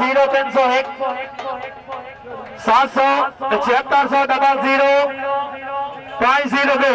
0301 700 502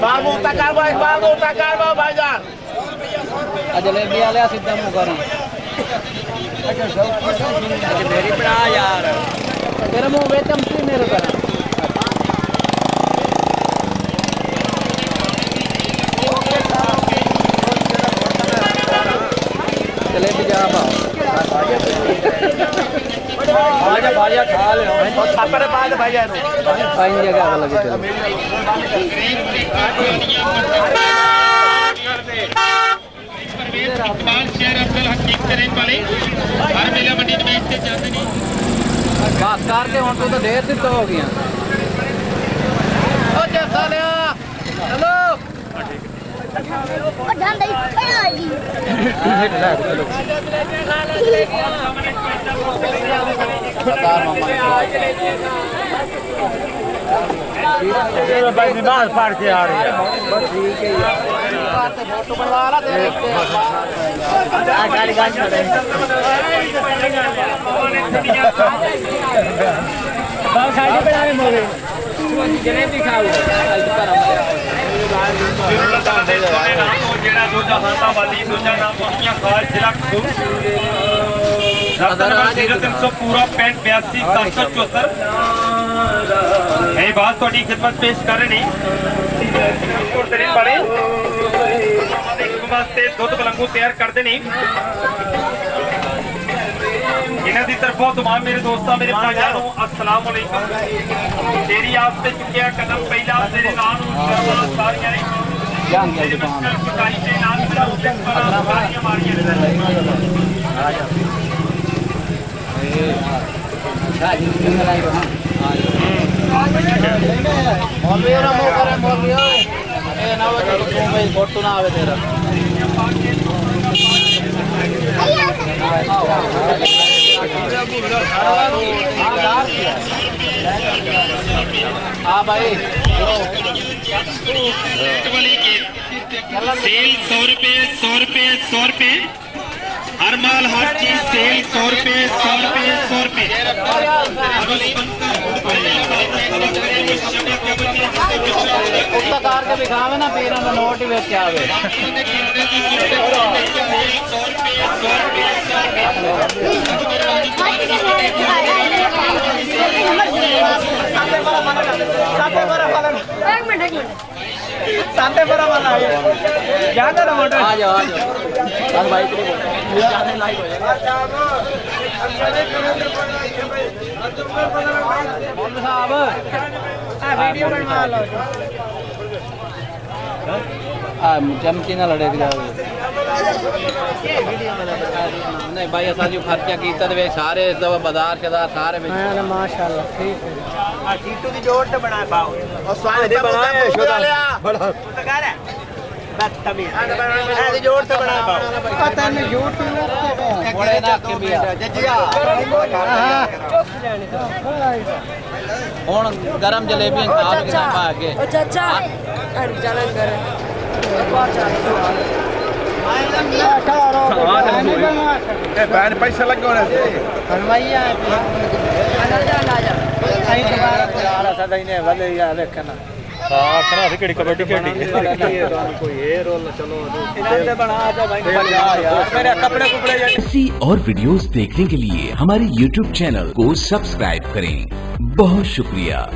बाबू तकार भाई जान जलेबी वाले सीधा मुकर मेरी बड़ा यार तेरा मुंह में चमची मेरे पर जलेबी जा भाजा खा ले छापरे बाद भाजा पाइन जगह लगे चलो शेयर अब्दुल हकीम करें वाले हर मेला मंडी में बेचते जाते नहीं बात करते हो तो ढेर दिन तो हो गया ओ जैसा ले हेलो ओ ढाल दई आएगी भाई नमाज पढ़ के आ रही है बस ठीक है फोटो बनवा ला गाड़ी गाड़ी साड़ी बनावे मोरे जलेबी खाओ ਜਿਹੜਾ ਦੂਜਾ ਹਾਤਾ ਵਾਲੀ ਦੂਜਾ ਨਾਮ ਪਹੁੰਚਿਆ ਖਾਲ ਜ਼ਿਲ੍ਹਾ ਕਸੂਰ ਰਸਤਾ ਨੰਬਰ 0300 ਪੂਰਾ 6582 ਇਹ ਬਾਤ ਤੁਹਾਡੀ ਖਿਦਮਤ ਪੇਸ਼ ਕਰ ਰਹੇ ਨੇ ਤਰੀਨ ਵਾਲੇ ਇੱਕ ਵਾਸਤੇ ਦੁੱਧ ਬਲੰਗੂ ਤਿਆਰ ਕਰਦੇ ਨੇ ਇਹਨਾਂ ਦੀ ਤਰਫੋਂ तमाम ਮੇਰੇ ਦੋਸਤਾਂ ਮੇਰੇ ਭਾਈਆਂ ਨੂੰ अस्सलाम वालेकुम ਤੇਰੀ ਆਸ ਤੇ ਚੁੱਕਿਆ ਕਦਮ ਪਹਿਲਾ ਤੇਰੇ ਨਾਂ ਨੂੰ ਸਾਰੀਆਂ ਨੇ जान गया दुकान फोटो ना आवे तेरा हाँ भाई सेल 100 रुपए 100 रुपए 100 रुपए हर माल हर चीज सेल 100 रुपए 100 रुपए 100 रुपए कार के दिखावे ना पीर नोट ही बेच आवे साथे बड़ा वाला है क्या कर रहा है आ जाओ चल भाई तेरे जाने लायक हो जाएगा मौलवी साहब वीडियो बनवा लो चमकी ना लड़े जाओगे नहीं भाई ऐसा जो खर्चा कीता वे सारे बाजार शदार सारे माशाल्लाह ठीक है चीटू की जोड़ से बनाए पाओ और स्वाद दे बनाए शोदा बड़ा तकार है बदतमीज ऐसे जोड़ से बनाए पाओ पता नहीं यूट्यूब पे बड़े ना के भी जजिया हुन गरम जलेबी खा के पा के ओ चाचा अरे चलन कर पैसा लगे होने से हलवाइया अंदर जा ना जा सही दोबारा यार सदा इने वाले यार देखना हां कना से केड़ी कबड्डी खेली कोई ये रोल चलो इधर बना जा भाई मेरे कपड़े कुपड़े ऐसी और वीडियोस देखने के लिए हमारे YouTube चैनल को सब्सक्राइब करें। बहुत शुक्रिया।